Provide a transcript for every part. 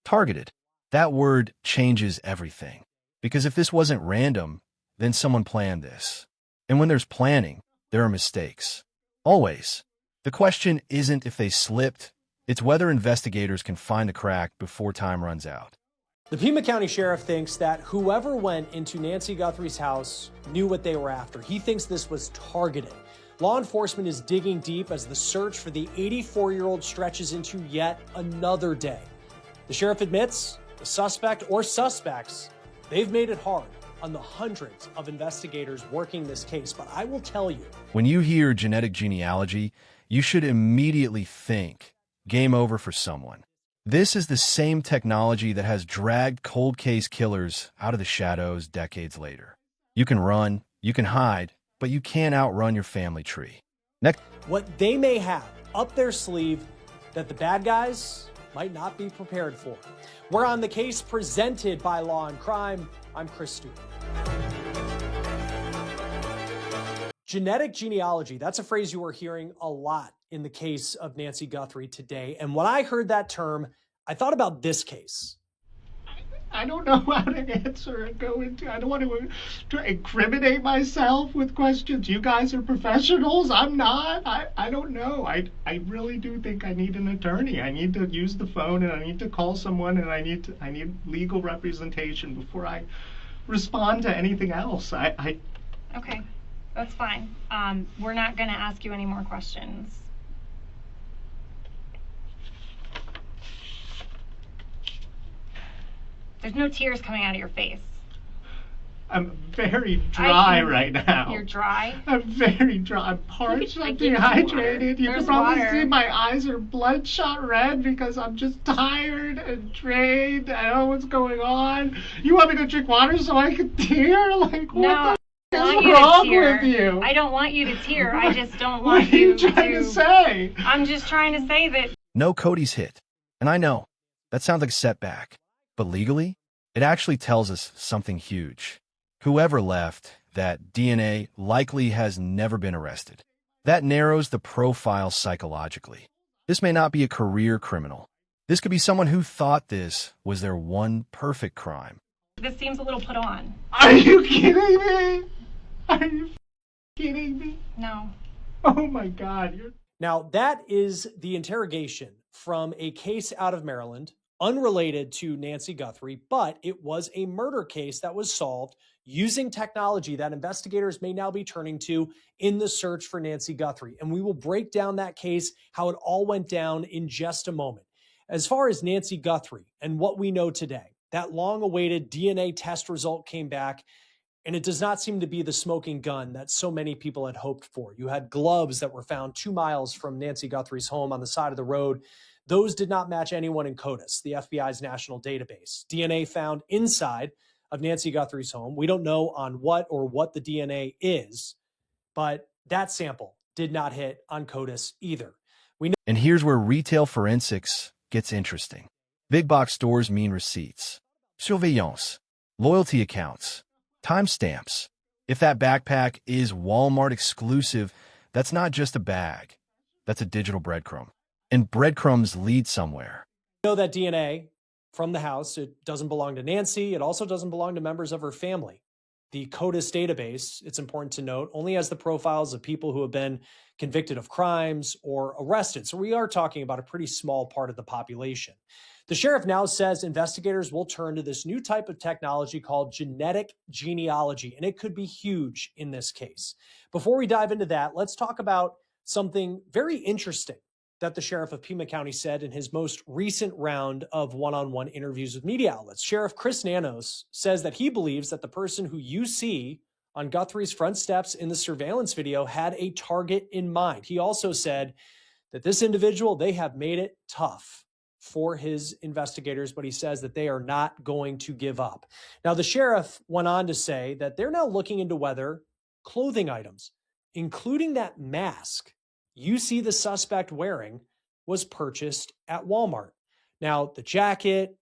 Targeted. That word changes everything. Because if this wasn't random, then someone planned this. And when there's planning, there are mistakes. Always. The question isn't if they slipped, it's whether investigators can find the crack before time runs out. The Pima County Sheriff thinks that whoever went into Nancy Guthrie's house knew what they were after. He thinks this was targeted. Law enforcement is digging deep as the search for the 84-year-old stretches into yet another day. The sheriff admits the suspect or suspects, they've made it hard on the hundreds of investigators working this case. But I will tell you, when you hear genetic genealogy, you should immediately think game over for someone. This is the same technology that has dragged cold case killers out of the shadows decades later. You can run, you can hide, but you can't outrun your family tree. Next, what they may have up their sleeve that the bad guys might not be prepared for. We're on The Case, presented by Law and Crime. I'm Chris Stewart. Genetic genealogy, that's a phrase you are hearing a lot in the case of Nancy Guthrie today. And when I heard that term, I thought about this case. I don't know how to answer and go into. I don't want to incriminate myself with questions. You guys are professionals. I'm not. I don't know. I really do think I need an attorney. I need to use the phone and I need to call someone and I need legal representation before I respond to anything else. Okay, that's fine. We're not going to ask you any more questions. There's no tears coming out of your face. I'm very dry right now. You're dry? I'm very dry. I'm parched. I'm dehydrated. You can probably see my eyes are bloodshot red because I'm just tired and drained. I don't know what's going on. You want me to drink water so I can tear? Like, what the is wrong with you? I don't want you to tear. I just don't want you to... What are you trying to say? I'm just trying to say that... No, Cody's hit. And I know, that sounds like a setback. But legally, it actually tells us something huge. Whoever left that DNA likely has never been arrested. That narrows the profile psychologically. This may not be a career criminal. This could be someone who thought this was their one perfect crime. This seems a little put on. Are you kidding me? Are you kidding me? No. Oh my God. Now, that is the interrogation from a case out of Maryland, unrelated to Nancy Guthrie, but it was a murder case that was solved using technology that investigators may now be turning to in the search for Nancy Guthrie. And we will break down that case, how it all went down in just a moment. As far as Nancy Guthrie and what we know today, that long-awaited DNA test result came back, and it does not seem to be the smoking gun that so many people had hoped for. You had gloves that were found 2 miles from Nancy Guthrie's home on the side of the road. Those did not match anyone in CODIS, the FBI's national database. DNA found inside of Nancy Guthrie's home. We don't know on what or what the DNA is, but that sample did not hit on CODIS either. And here's where retail forensics gets interesting. Big box stores mean receipts, surveillance, loyalty accounts, timestamps. If that backpack is Walmart exclusive, that's not just a bag. That's a digital breadcrumb. And breadcrumbs lead somewhere. We know that DNA from the house, it doesn't belong to Nancy. It also doesn't belong to members of her family. The CODIS database, it's important to note, only has the profiles of people who have been convicted of crimes or arrested. So we are talking about a pretty small part of the population. The sheriff now says investigators will turn to this new type of technology called genetic genealogy, and it could be huge in this case. Before we dive into that, let's talk about something very interesting that the sheriff of Pima County said in his most recent round of one-on-one interviews with media outlets. Sheriff Chris Nanos says that he believes that the person who you see on Guthrie's front steps in the surveillance video had a target in mind. He also said that this individual, they have made it tough for his investigators, but he says that they are not going to give up. Now, the sheriff went on to say that they're now looking into whether clothing items, including that mask you see the suspect wearing, was purchased at Walmart. Now, the jacket,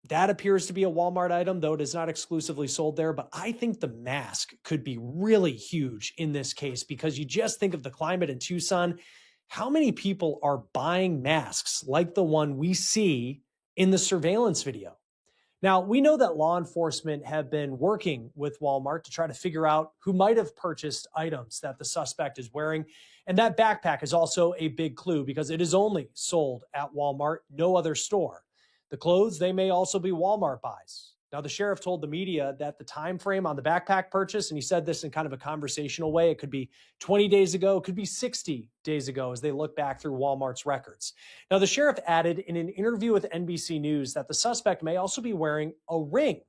that appears to be a Walmart item, though it is not exclusively sold there. But I think the mask could be really huge in this case, because you just think of the climate in Tucson. How many people are buying masks like the one we see in the surveillance video. Now, we know that law enforcement have been working with Walmart to try to figure out who might have purchased items that the suspect is wearing. And that backpack is also a big clue because it is only sold at Walmart, no other store. The clothes, they may also be Walmart buys. Now, the sheriff told the media that the time frame on the backpack purchase, and he said this in kind of a conversational way, it could be 20 days ago, it could be 60 days ago as they look back through Walmart's records. Now, the sheriff added in an interview with NBC News that the suspect may also be wearing a ring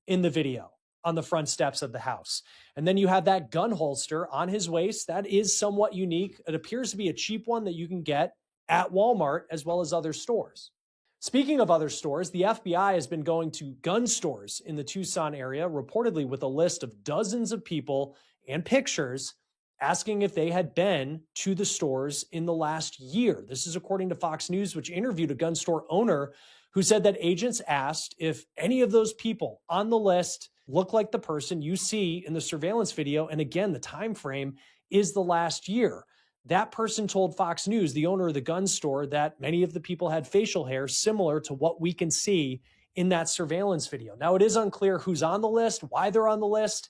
in the video on the front steps of the house. And then you have that gun holster on his waist. That is somewhat unique. It appears to be a cheap one that you can get at Walmart as well as other stores. Speaking of other stores, the FBI has been going to gun stores in the Tucson area, reportedly with a list of dozens of people and pictures asking if they had been to the stores in the last year. This is according to Fox News, which interviewed a gun store owner who said that agents asked if any of those people on the list look like the person you see in the surveillance video. And again, the time frame is the last year. That person told Fox News, the owner of the gun store, that many of the people had facial hair similar to what we can see in that surveillance video. Now, it is unclear who's on the list, why they're on the list,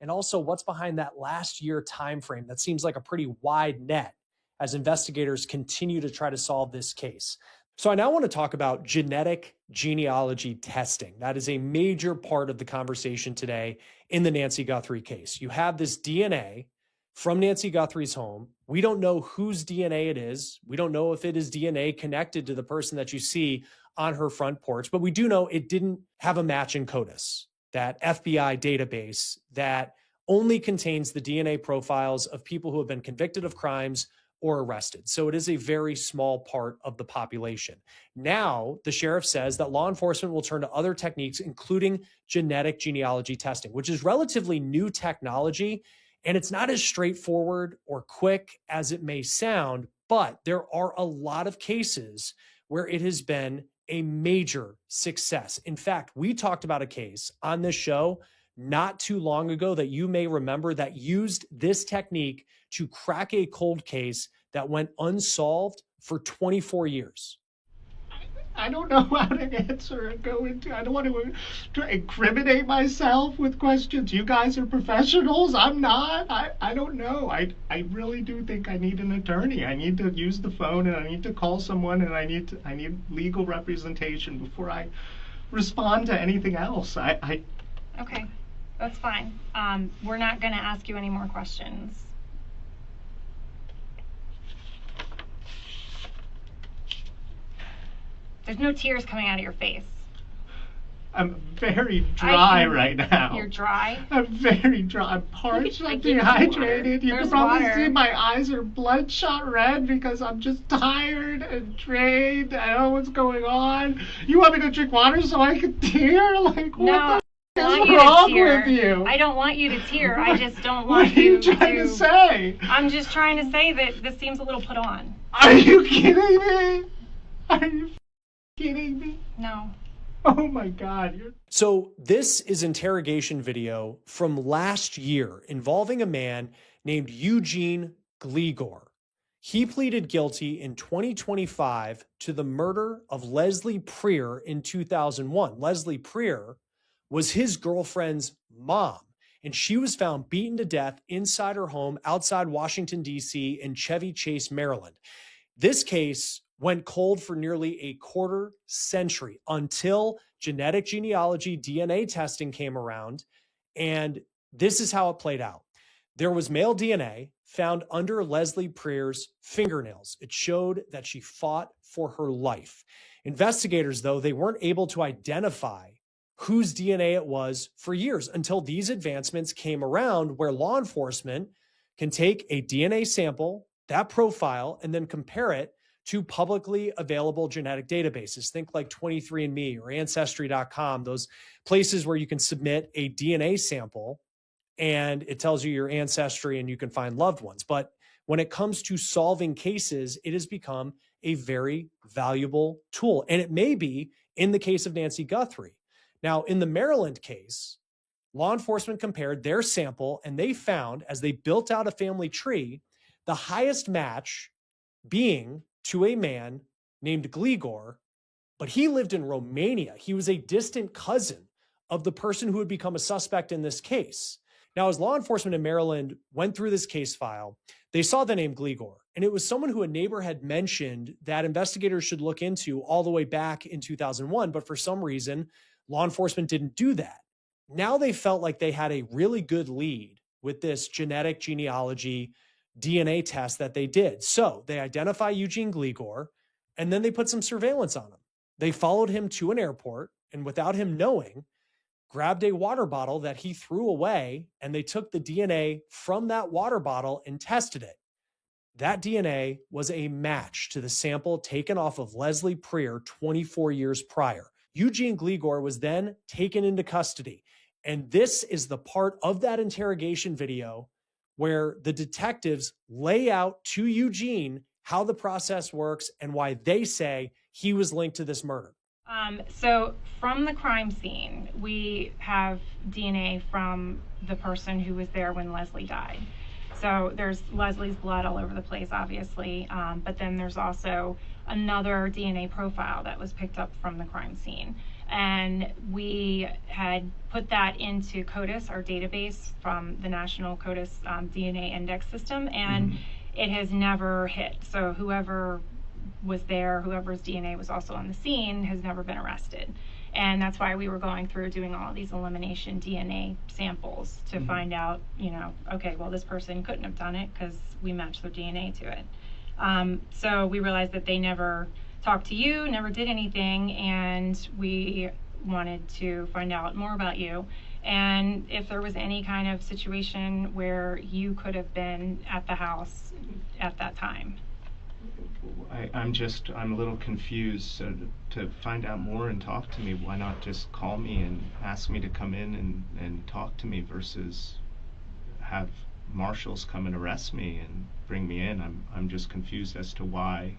and also what's behind that last year time frame. That seems like a pretty wide net as investigators continue to try to solve this case. So I now want to talk about genetic genealogy testing. That is a major part of the conversation today in the Nancy Guthrie case. You have this DNA from Nancy Guthrie's home. We don't know whose DNA it is. We don't know if it is DNA connected to the person that you see on her front porch, but we do know it didn't have a match in CODIS, that FBI database that only contains the DNA profiles of people who have been convicted of crimes or arrested. So it is a very small part of the population. Now, the sheriff says that law enforcement will turn to other techniques, including genetic genealogy testing, which is relatively new technology. And it's not as straightforward or quick as it may sound, but there are a lot of cases where it has been a major success. In fact, we talked about a case on this show not too long ago that you may remember that used this technique to crack a cold case that went unsolved for 24 years. I don't know how to answer or go into. I don't want to incriminate myself with questions. You guys are professionals. I'm not. I don't know. I really do think I need an attorney. I need to use the phone and I need to call someone and I need legal representation before I respond to anything else. Okay, that's fine. We're not going to ask you any more questions. There's no tears coming out of your face. I'm very dry right now. You're dry? I'm very dry. I'm parched. I'm dehydrated. You can probably see my eyes are bloodshot red because I'm just tired and drained. I don't know what's going on. You want me to drink water so I can tear? Like, what the is wrong with you? I don't want you to tear. I just don't want you to. What are you trying to say? I'm just trying to say that this seems a little put on. Are you kidding me? Are you kidding me? No. Oh my God. So this is interrogation video from last year involving a man named Eugene Gligor. He pleaded guilty in 2025 to the murder of Leslie Preer in 2001. Leslie Preer was his girlfriend's mom, and she was found beaten to death inside her home outside Washington, D.C. in Chevy Chase, Maryland. This case went cold for nearly a quarter century until genetic genealogy DNA testing came around. And this is how it played out. There was male DNA found under Leslie Preer's fingernails. It showed that she fought for her life. Investigators, though, they weren't able to identify whose DNA it was for years until these advancements came around where law enforcement can take a DNA sample, that profile, and then compare it to publicly available genetic databases. Think like 23andMe or Ancestry.com, those places where you can submit a DNA sample and it tells you your ancestry and you can find loved ones. But when it comes to solving cases, it has become a very valuable tool. And it may be in the case of Nancy Guthrie. Now, in the Maryland case, law enforcement compared their sample and they found, as they built out a family tree, the highest match being to a man named Gligor but he lived in Romania. He was a distant cousin of the person who had become a suspect in this case. Now, as law enforcement in Maryland went through this case file, they saw the name Gligor, and it was someone who a neighbor had mentioned that investigators should look into all the way back in 2001, but for some reason, law enforcement didn't do that. Now they felt like they had a really good lead with this genetic genealogy DNA test that they did. So they identify Eugene Gligor, and then they put some surveillance on him. They followed him to an airport, and without him knowing, grabbed a water bottle that he threw away, and they took the DNA from that water bottle and tested it. That DNA was a match to the sample taken off of Leslie Preer 24 years prior. Eugene Gligor was then taken into custody. And this is the part of that interrogation video where the detectives lay out to Eugene how the process works and why they say he was linked to this murder. So from the crime scene, we have DNA from the person who was there when Leslie died. So there's Leslie's blood all over the place, obviously, but then there's also another DNA profile that was picked up from the crime scene. And we had put that into CODIS, our database from the National CODIS DNA Index System, and it has never hit. So whoever was there, whoever's DNA was also on the scene, has never been arrested. And that's why we were going through doing all these elimination DNA samples to find out, you know, okay, well, this person couldn't have done it because we matched their DNA to it. So we realized that they never talked to you, never did anything, and we wanted to find out more about you. And if there was any kind of situation where you could have been at the house at that time. I'm a little confused. So to find out more and talk to me, why not just call me and ask me to come in and talk to me versus have marshals come and arrest me and bring me in? I'm just confused as to why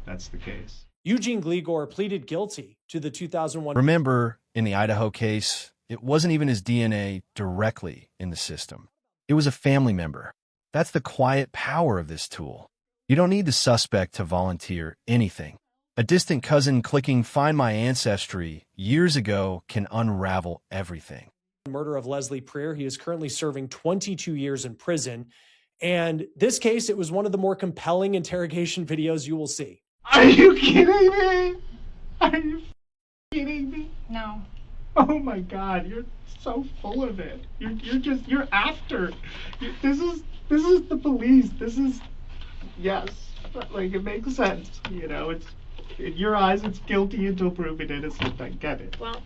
that's the case. Eugene Gligor pleaded guilty to the 2001. Remember, in the Idaho case, it wasn't even his DNA directly in the system. It was a family member. That's the quiet power of this tool. You don't need the suspect to volunteer anything. A distant cousin clicking Find My Ancestry years ago can unravel everything. Murder of Leslie Preer. He is currently serving 22 years in prison. And this case, it was one of the more compelling interrogation videos you will see. Are you kidding me? Are you kidding me? No. Oh my God, you're so full of it. You're after. This is the police. This is, yes, like it makes sense. You know, it's in your eyes, it's guilty until proven innocent. I get it. Well,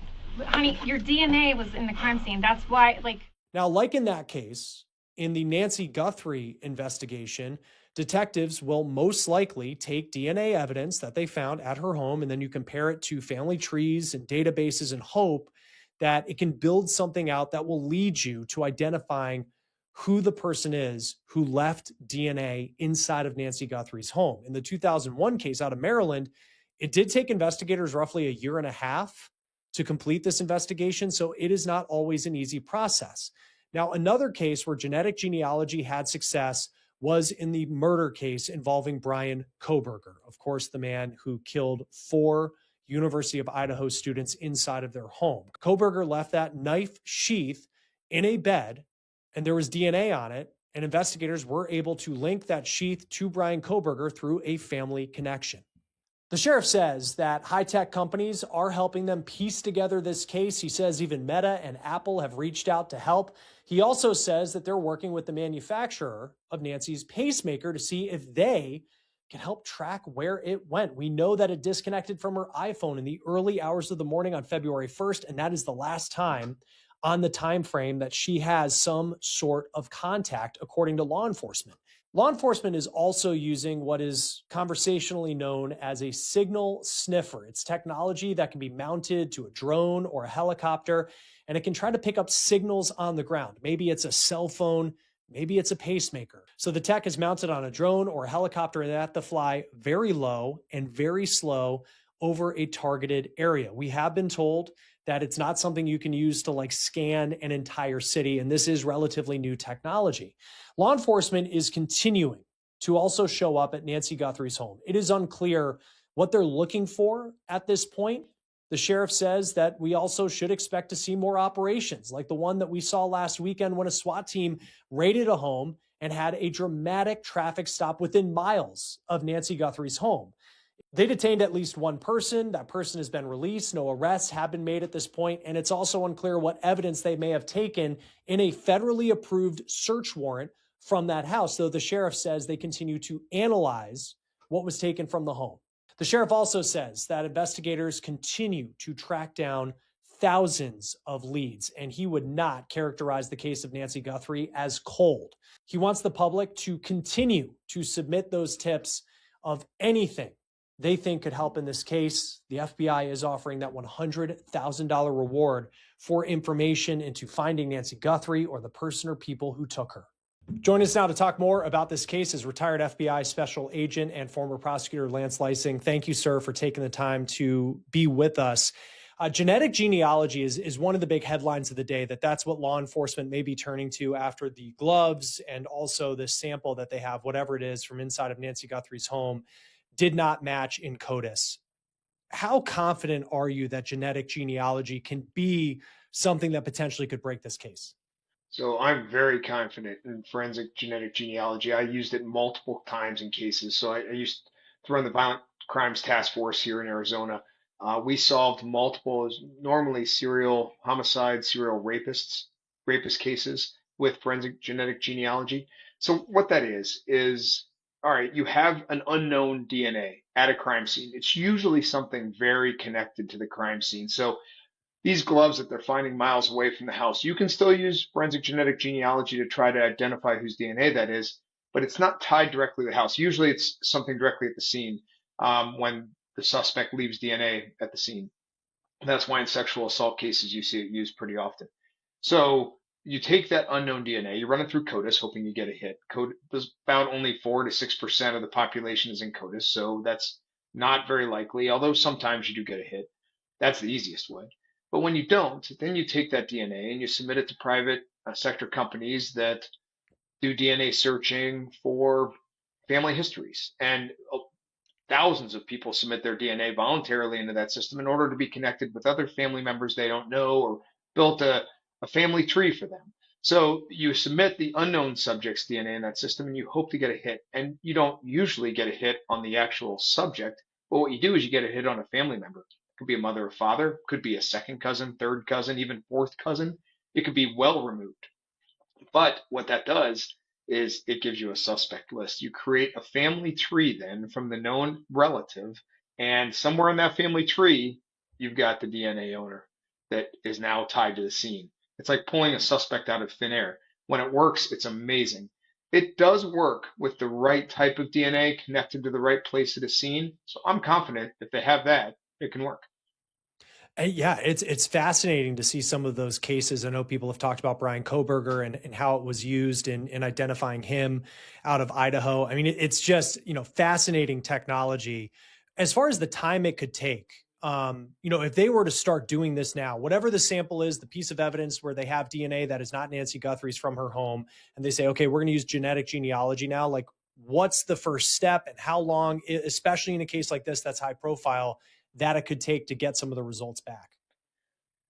honey, your DNA was in the crime scene. That's why, like. Now, like in that case, in the Nancy Guthrie investigation, detectives will most likely take DNA evidence that they found at her home, and then you compare it to family trees and databases and hope that it can build something out that will lead you to identifying who the person is who left DNA inside of Nancy Guthrie's home. In the 2001 case out of Maryland, it did take investigators roughly a year and a half to complete this investigation, so it is not always an easy process. Now, another case where genetic genealogy had success was in the murder case involving Brian Kohberger, of course, the man who killed 4 University of Idaho students inside of their home. Kohberger left that knife sheath in a bed, and there was DNA on it, and investigators were able to link that sheath to Brian Kohberger through a family connection. The sheriff says that high-tech companies are helping them piece together this case. He says even Meta and Apple have reached out to help. He also says that they're working with the manufacturer of Nancy's pacemaker to see if they can help track where it went. We know that it disconnected from her iPhone in the early hours of the morning on February 1st, and that is the last time on the time frame that she has some sort of contact, according to law enforcement. Law enforcement is also using what is conversationally known as a signal sniffer. It's technology that can be mounted to a drone or a helicopter, and it can try to pick up signals on the ground. Maybe it's a cell phone, maybe it's a pacemaker. So the tech is mounted on a drone or a helicopter and they have to fly very low and very slow over a targeted area. We have been told that it's not something you can use to like scan an entire city, and this is relatively new technology. Law enforcement is continuing to also show up at Nancy Guthrie's home. It is unclear What they're looking for at this point, the sheriff says that we also should expect to see more operations like the one that we saw last weekend when a SWAT team raided a home and had a dramatic traffic stop within miles of Nancy Guthrie's home. They detained at least one person. That person has been released. No arrests have been made at this point, and it's also unclear what evidence they may have taken in a federally approved search warrant from that house, though the sheriff says they continue to analyze what was taken from the home. The sheriff also says that investigators continue to track down thousands of leads, and he would not characterize the case of Nancy Guthrie as cold. He wants the public to continue to submit those tips of anything they think could help in this case. The FBI is offering that $100,000 reward for information into finding Nancy Guthrie or the person or people who took her. Join us now to talk more about this case is retired FBI Special Agent and former prosecutor Lance Lysing. Thank you, sir, for taking the time to be with us. Genetic genealogy is one of the big headlines of the day, that's what law enforcement may be turning to after the gloves and also the sample that they have, whatever it is, from inside of Nancy Guthrie's home, did not match in CODIS. How confident are you that genetic genealogy can be something that potentially could break this case? So I'm very confident in forensic genetic genealogy. I used it multiple times in cases. So I used to run the Violent Crimes Task Force here in Arizona. We solved multiple, normally serial homicide, serial rapist cases with forensic genetic genealogy. So what that is, all right, you have an unknown DNA at a crime scene. It's usually something very connected to the crime scene. So these gloves that they're finding miles away from the house, you can still use forensic genetic genealogy to try to identify whose DNA that is, but it's not tied directly to the house. Usually it's something directly at the scene when the suspect leaves DNA at the scene. That's why in sexual assault cases you see it used pretty often. So you take that unknown DNA, you run it through CODIS, hoping you get a hit. There's about only 4 to 6% of the population is in CODIS, so that's not very likely, although sometimes you do get a hit. That's the easiest way. But when you don't, then you take that DNA and you submit it to private sector companies that do DNA searching for family histories. And thousands of people submit their DNA voluntarily into that system in order to be connected with other family members they don't know or built a family tree for them. So you submit the unknown subject's DNA in that system and you hope to get a hit. And you don't usually get a hit on the actual subject, but what you do is you get a hit on a family member. Could be a mother or father, could be a second cousin, third cousin, even fourth cousin. It could be well removed. But what that does is it gives you a suspect list. You create a family tree then from the known relative, and somewhere in that family tree, you've got the DNA owner that is now tied to the scene. It's like pulling a suspect out of thin air. When it works, it's amazing. It does work with the right type of DNA connected to the right place at a scene. So I'm confident if they have that, it can work. Yeah, it's fascinating to see some of those cases. I know people have talked about Brian Koberger and how it was used in identifying him out of Idaho. I mean, it's just, fascinating technology. As far as the time it could take, if they were to start doing this now, whatever the sample is, the piece of evidence where they have DNA that is not Nancy Guthrie's from her home, and they say, okay, we're going to use genetic genealogy now, like what's the first step and how long, especially in a case like this that's high profile, that it could take to get some of the results back?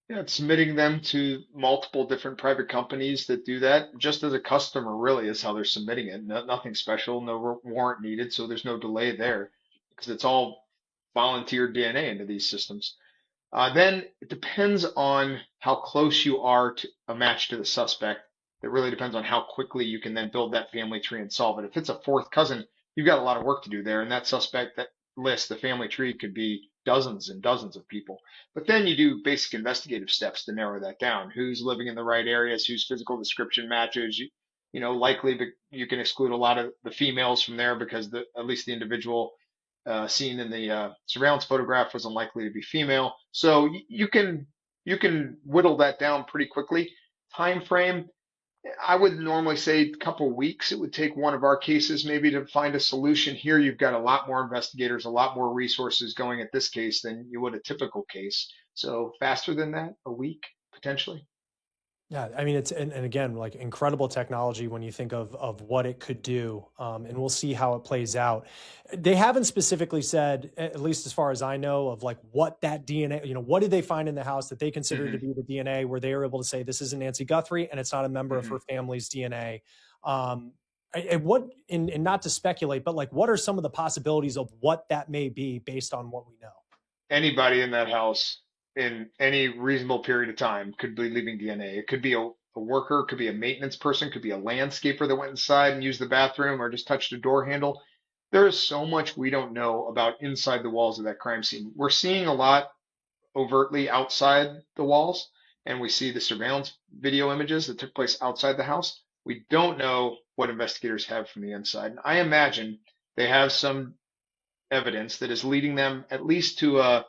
Yeah, it's submitting them to multiple different private companies that do that just as a customer, really, is how they're submitting it. Nothing special, no warrant needed, so there's no delay there because it's all volunteer DNA into these systems. Then it depends on how close you are to a match to the suspect. It really depends on how quickly you can then build that family tree and solve it. If it's a fourth cousin, you've got a lot of work to do there, and that suspect, that list, the family tree could be dozens and dozens of people. But then you do basic investigative steps to narrow that down. Who's living in the right areas, whose physical description matches. Likely you can exclude a lot of the females from there because at least the individual seen in the surveillance photograph was unlikely to be female. So you can whittle that down pretty quickly. Time frame, I would normally say a couple of weeks. It would take one of our cases maybe to find a solution. Here, you've got a lot more investigators, a lot more resources going at this case than you would a typical case. So faster than that, a week potentially. Yeah, I mean, and again, like incredible technology when you think of what it could do, and we'll see how it plays out. They haven't specifically said, at least as far as I know, of like what that DNA, what did they find in the house that they consider to Hmm. be the DNA, where they were able to say this isn't Nancy Guthrie and it's not a member of Hmm. her family's DNA. Um, and what, and not to speculate, but like, what are some of the possibilities of what that may be based on what we know? Anybody in that house in any reasonable period of time could be leaving DNA. It could be a worker, could be a maintenance person, could be a landscaper that went inside and used the bathroom or just touched a door handle. There is so much we don't know about inside the walls of that crime scene. We're seeing a lot overtly outside the walls, and we see the surveillance video images that took place outside the house. We don't know what investigators have from the inside. And I imagine they have some evidence that is leading them at least to a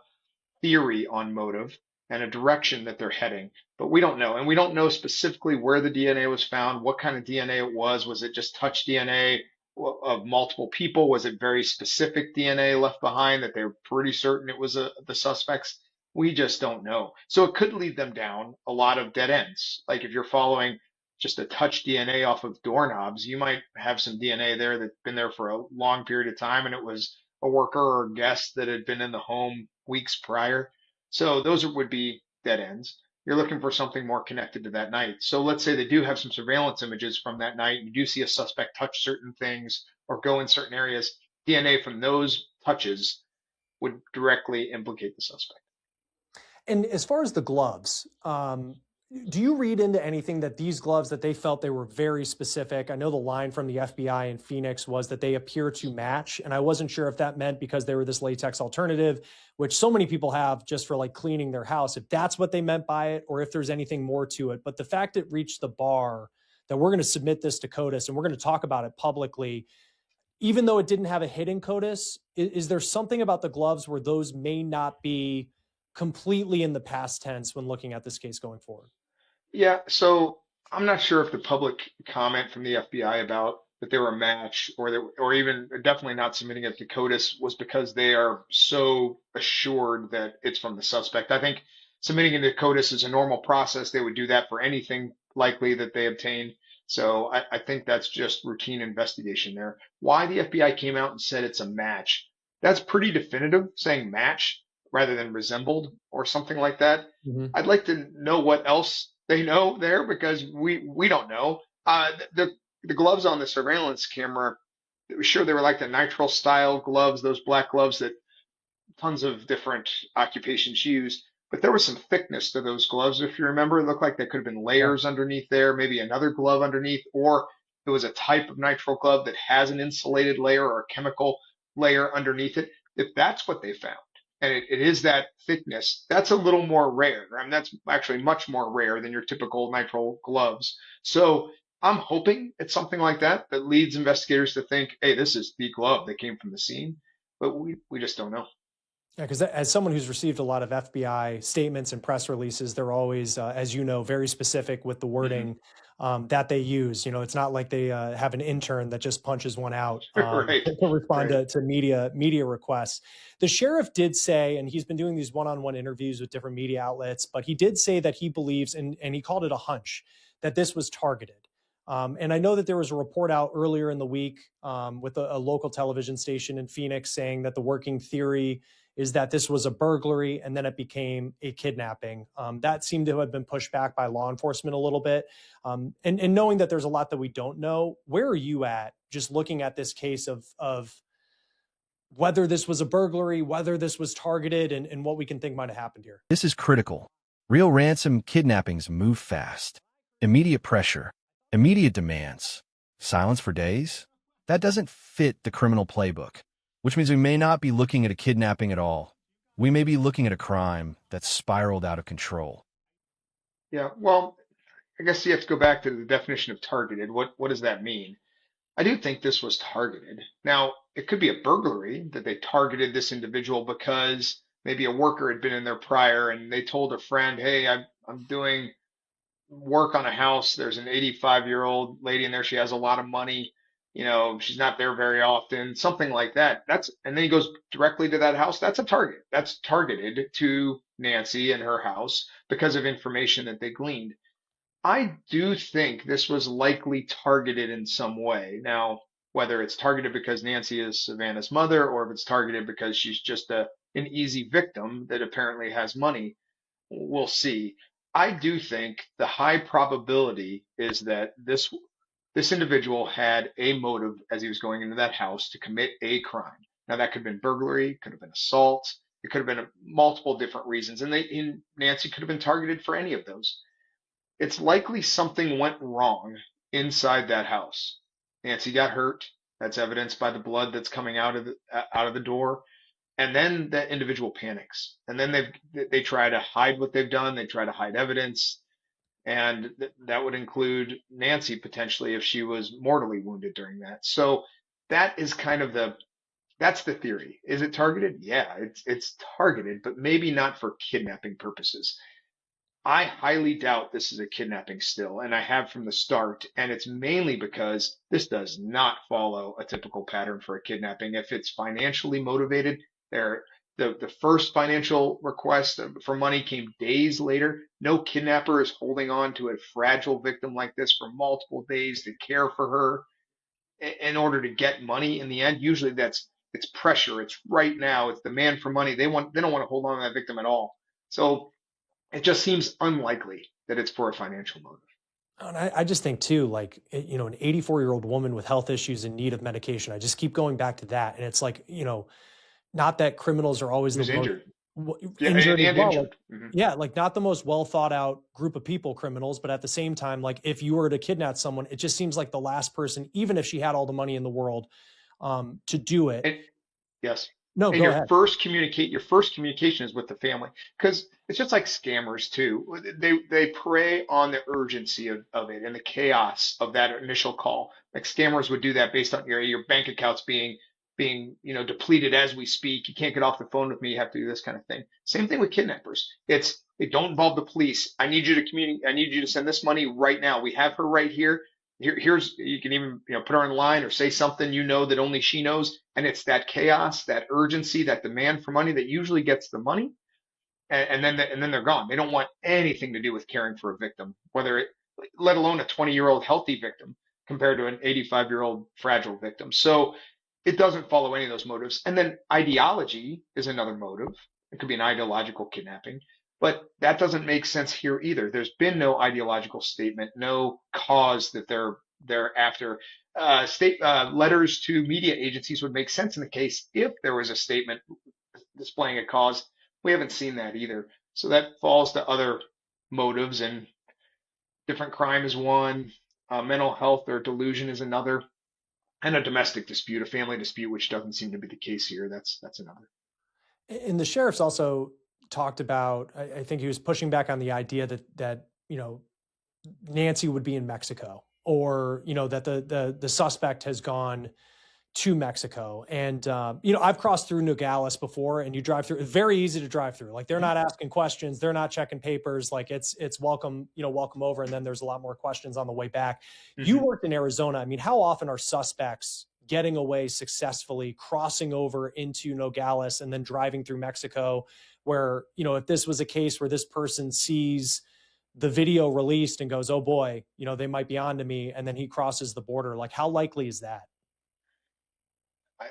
theory on motive and a direction that they're heading, but we don't know. And we don't know specifically where the DNA was found, what kind of DNA it was. Was it just touch DNA of multiple people? Was it very specific DNA left behind that they're pretty certain it was the suspects? We just don't know. So it could lead them down a lot of dead ends. Like if you're following just a touch DNA off of doorknobs, you might have some DNA there that's been there for a long period of time and it was a worker or guest that had been in the home weeks prior. So those would be dead ends. You're looking for something more connected to that night. So let's say they do have some surveillance images from that night. You do see a suspect touch certain things or go in certain areas. DNA from those touches would directly implicate the suspect. And as far as the gloves, do you read into anything that these gloves that they felt they were very specific? I know the line from the FBI in Phoenix was that they appear to match, and I wasn't sure if that meant because they were this latex alternative, which so many people have just for like cleaning their house, if that's what they meant by it, or if there's anything more to it. But the fact it reached the bar that we're going to submit this to CODIS and we're going to talk about it publicly, even though it didn't have a hit in CODIS, is there something about the gloves where those may not be completely in the past tense when looking at this case going forward? Yeah, so I'm not sure if the public comment from the FBI about that they were a match or even definitely not submitting it to CODIS was because they are so assured that it's from the suspect. I think submitting it to CODIS is a normal process. They would do that for anything likely that they obtain. So I think that's just routine investigation there. Why the FBI came out and said it's a match, that's pretty definitive, saying match rather than resembled or something like that. Mm-hmm. I'd like to know what else they know there because we don't know. The gloves on the surveillance camera, sure they were like the nitrile style gloves, those black gloves that tons of different occupations use. But there was some thickness to those gloves. If you remember, it looked like there could have been Yeah. layers underneath there, maybe another glove underneath, or it was a type of nitrile glove that has an insulated layer or a chemical layer underneath it. If that's what they found, and it is that thickness, that's a little more rare. I mean, that's actually much more rare than your typical nitrile gloves. So I'm hoping it's something like that that leads investigators to think, hey, this is the glove that came from the scene. But we just don't know. Yeah, because as someone who's received a lot of FBI statements and press releases, they're always, as you know, very specific with the Hmm. wording that they use. It's not like they have an intern that just punches one out Right, to respond right. to media requests. The sheriff did say, and he's been doing these one-on-one interviews with different media outlets, but he did say that he believes, and he called it a hunch, that this was targeted. And I know that there was a report out earlier in the week with a local television station in Phoenix saying that the working theory is that this was a burglary and then it became a kidnapping. That seemed to have been pushed back by law enforcement a little bit. And knowing that there's a lot that we don't know, where are you at just looking at this case of whether this was a burglary, whether this was targeted, and what we can think might have happened here? This is critical. Real ransom kidnappings move fast. Immediate pressure, immediate demands. Silence for days? That doesn't fit the criminal playbook, which means we may not be looking at a kidnapping at all. We may be looking at a crime that's spiraled out of control. Yeah. Well, I guess you have to go back to the definition of targeted. What does that mean? I do think this was targeted. Now, it could be a burglary that they targeted this individual because maybe a worker had been in there prior and they told a friend, "Hey, I'm doing work on a house. There's an 85-year-old lady in there. She has a lot of money. She's not there very often, something like that." And then he goes directly to that house. That's a target. That's targeted to Nancy and her house because of information that they gleaned. I do think this was likely targeted in some way. Now, whether it's targeted because Nancy is Savannah's mother or if it's targeted because she's just an easy victim that apparently has money, we'll see. I do think the high probability is that this individual had a motive as he was going into that house to commit a crime. Now that could have been burglary, could have been assault, it could have been multiple different reasons, and Nancy could have been targeted for any of those. It's likely something went wrong inside that house. Nancy got hurt. That's evidenced by the blood that's coming out of the door. And then that individual panics. And then they try to hide what they've done. They try to hide evidence. And that would include Nancy potentially if she was mortally wounded during that. So that is kind of that's the theory. Is it targeted? Yeah, it's targeted, but maybe not for kidnapping purposes. I highly doubt this is a kidnapping still, and I have from the start, and it's mainly because this does not follow a typical pattern for a kidnapping. If it's financially motivated, the first financial request for money came days later. No kidnapper is holding on to a fragile victim like this for multiple days to care for her in order to get money in the end. Usually it's pressure. It's right now. It's demand for money. They don't want to hold on to that victim at all. So it just seems unlikely that it's for a financial motive. And I just think too, like, an 84-year-old woman with health issues in need of medication. I just keep going back to that. And it's like, not that criminals are always Who's the injured. Yeah, injured as and well. injured. Like, Mhm. yeah, like not the most well thought out group of people, criminals, but at the same time, like if you were to kidnap someone, it just seems like the last person, even if she had all the money in the world, to do it. And yes. No, And go ahead. your first communication is with the family because it's just like scammers too. They prey on the urgency of it and the chaos of that initial call. Like scammers would do that based on your bank accounts being depleted as we speak. You can't get off the phone with me. You have to do this kind of thing. Same thing with kidnappers. They don't involve the police. I need you to communicate. I need you to send this money right now. We have her right here. Here's you can even put her on line or say something that only she knows, and it's that chaos, that urgency, that demand for money that usually gets the money, and then they're gone. They don't want anything to do with caring for a victim, let alone a 20-year-old healthy victim compared to an 85-year-old fragile victim. So it doesn't follow any of those motives. And then ideology is another motive. It could be an ideological kidnapping. But that doesn't make sense here either. There's been no ideological statement, no cause that they're after. State letters to media agencies would make sense in the case if there was a statement displaying a cause. We haven't seen that either. So that falls to other motives, and different crime is one, mental health or delusion is another, and a domestic dispute, a family dispute, which doesn't seem to be the case here. That's another. And the sheriff's also talked about, I think he was pushing back on the idea that Nancy would be in Mexico, or that the suspect has gone to Mexico. And I've crossed through Nogales before, and you drive through. It's very easy to drive through. Like they're not asking questions, they're not checking papers. Like it's welcome, welcome over, and then there's a lot more questions on the way back. Mm-hmm. You worked in Arizona. I mean, how often are suspects getting away successfully, crossing over into Nogales, and then driving through Mexico? Where if this was a case where this person sees the video released and goes, oh boy, they might be onto me, and then he crosses the border. Like, how likely is that?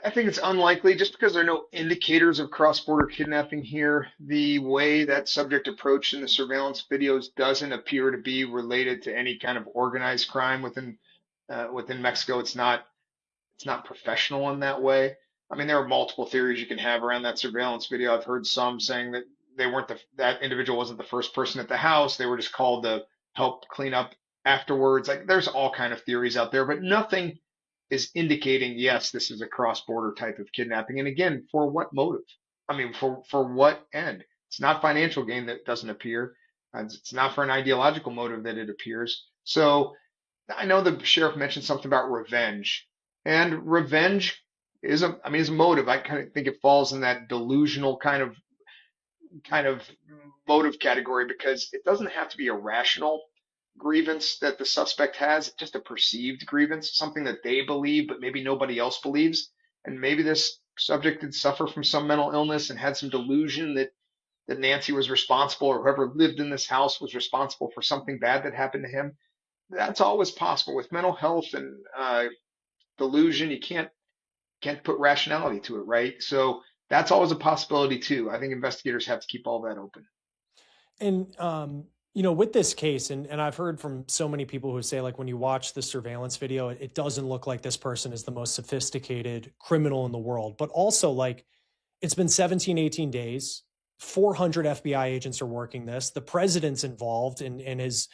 I think it's unlikely just because there are no indicators of cross-border kidnapping here. The way that subject approached in the surveillance videos doesn't appear to be related to any kind of organized crime within Mexico. It's not professional in that way. I mean, there are multiple theories you can have around that surveillance video. I've heard some saying that that individual wasn't the first person at the house. They were just called to help clean up afterwards. Like there's all kind of theories out there, but nothing is indicating, yes, this is a cross-border type of kidnapping. And again, for what motive? I mean, for what end? It's not financial gain that doesn't appear. It's not for an ideological motive that it appears. So I know the sheriff mentioned something about revenge, and revenge is a motive. I kind of think it falls in that delusional kind of motive category because it doesn't have to be a rational grievance that the suspect has, just a perceived grievance, something that they believe but maybe nobody else believes. And maybe this subject did suffer from some mental illness and had some delusion that that Nancy was responsible or whoever lived in this house was responsible for something bad that happened to him. That's always possible with mental health and delusion. You can't put rationality to it, right? So that's always a possibility too. I think investigators have to keep all that open. And with this case, and I've heard from so many people who say, like, when you watch the surveillance video, it doesn't look like this person is the most sophisticated criminal in the world. But also, like, it's been 17, 18 days. 400 FBI agents are working this. The president's involved and has,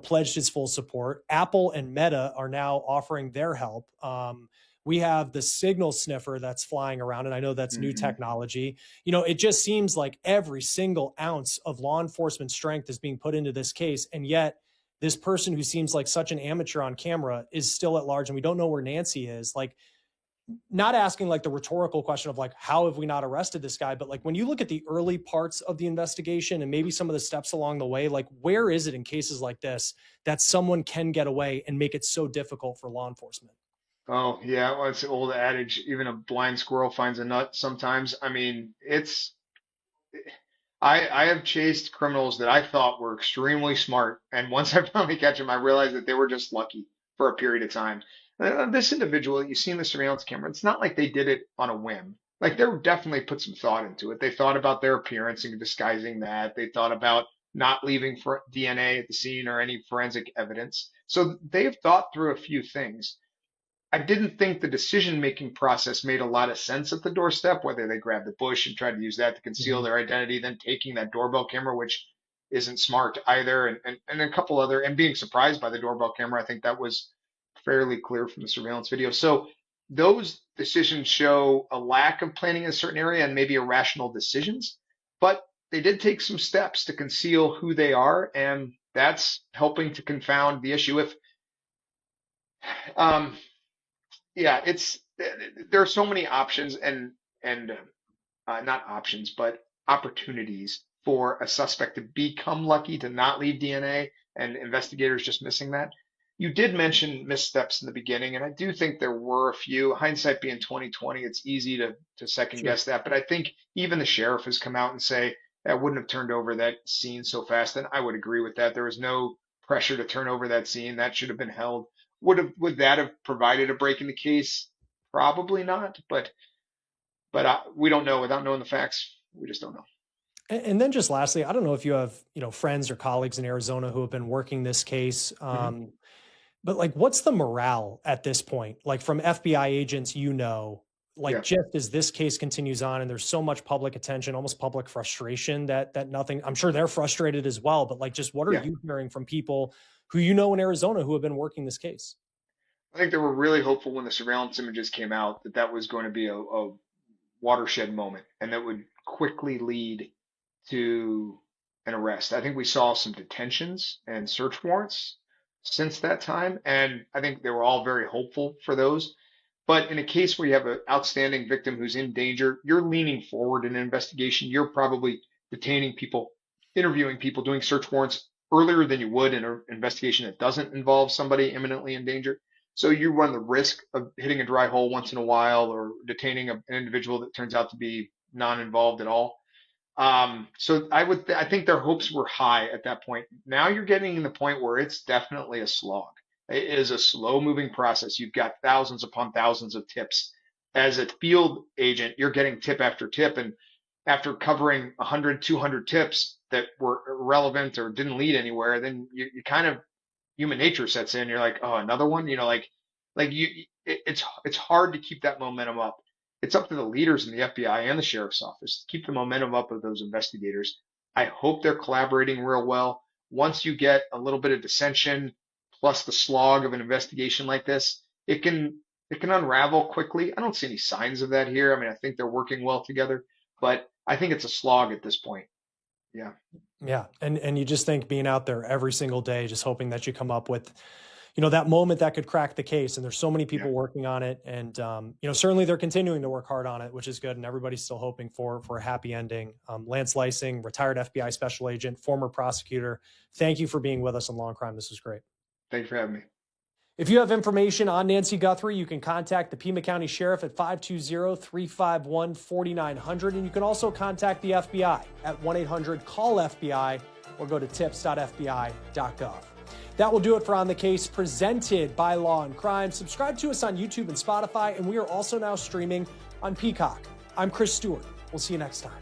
pledged his full support. Apple and Meta are now offering their help. We have the signal sniffer that's flying around, and I know that's new technology. It just seems like every single ounce of law enforcement strength is being put into this case. And yet this person who seems like such an amateur on camera is still at large, and we don't know where Nancy is. Like, not asking like the rhetorical question of like, how have we not arrested this guy? But like, when you look at the early parts of the investigation and maybe some of the steps along the way, like, where is it in cases like this that someone can get away and make it so difficult for law enforcement? Oh, yeah. Well, it's the old adage, even a blind squirrel finds a nut sometimes. I mean, I have chased criminals that I thought were extremely smart. And once I finally catch them, I realized that they were just lucky for a period of time. This individual that you see in the surveillance camera, it's not like they did it on a whim. Like, they definitely put some thought into it. They thought about their appearance and disguising that. They thought about not leaving for DNA at the scene or any forensic evidence. So they've thought through a few things. I didn't think the decision-making process made a lot of sense at the doorstep, whether they grabbed the bush and tried to use that to conceal their identity, then taking that doorbell camera, which isn't smart either, and a couple other, and being surprised by the doorbell camera. I think that was fairly clear from the surveillance video. So those decisions show a lack of planning in a certain area and maybe irrational decisions, but they did take some steps to conceal who they are, and that's helping to confound the issue. If um, yeah, there are so many options and not options, but opportunities for a suspect to become lucky to not leave DNA, and investigators just missing that. You did mention missteps in the beginning, and I do think there were a few. Hindsight being 2020, it's easy to second Sure. guess that, but I think even the sheriff has come out and say I wouldn't have turned over that scene so fast, and I would agree with that. There was no pressure to turn over that scene. That should have been held. Would that have provided a break in the case? Probably not, but we don't know without knowing the facts. We just don't know. And then just lastly, I don't know if you have, friends or colleagues in Arizona who have been working this case. Hmm. But like, what's the morale at this point? Like, from FBI agents, like, Yeah. just as this case continues on and there's so much public attention, almost public frustration that nothing, I'm sure they're frustrated as well, but like, just what are Yeah. you hearing from people who in Arizona who have been working this case? I think they were really hopeful when the surveillance images came out that that was going to be a watershed moment and that would quickly lead to an arrest. I think we saw some detentions and search warrants since that time, and I think they were all very hopeful for those. But in a case where you have an outstanding victim who's in danger, you're leaning forward in an investigation. You're probably detaining people, interviewing people, doing search warrants earlier than you would in an investigation that doesn't involve somebody imminently in danger. So you run the risk of hitting a dry hole once in a while or detaining an individual that turns out to be non-involved at all. So I think their hopes were high at that point. Now you're getting to the point where it's definitely a slog. It is a slow moving process. You've got thousands upon thousands of tips. As a field agent, you're getting tip after tip. And after covering 100, 200 tips that were irrelevant or didn't lead anywhere, then you kind of, human nature sets in. You're like, oh, another one, it's hard to keep that momentum up. It's up to the leaders in the FBI and the sheriff's office to keep the momentum up of those investigators. I hope they're collaborating real well. Once you get a little bit of dissension plus the slog of an investigation like this, it can unravel quickly. I don't see any signs of that here. I mean, I think they're working well together, but I think it's a slog at this point. Yeah. Yeah. And you just think being out there every single day, just hoping that you come up with, that moment that could crack the case. And there's so many people Yeah. working on it. And, certainly they're continuing to work hard on it, which is good. And everybody's still hoping for a happy ending. Lance Lysing, retired FBI special agent, former prosecutor. Thank you for being with us on Law and Crime. This was great. Thanks for having me. If you have information on Nancy Guthrie, you can contact the Pima County Sheriff at 520-351-4900, and you can also contact the FBI at 1-800-CALL-FBI or go to tips.fbi.gov. That will do it for On the Case, presented by Law and Crime. Subscribe to us on YouTube and Spotify, and we are also now streaming on Peacock. I'm Chris Stewart. We'll see you next time.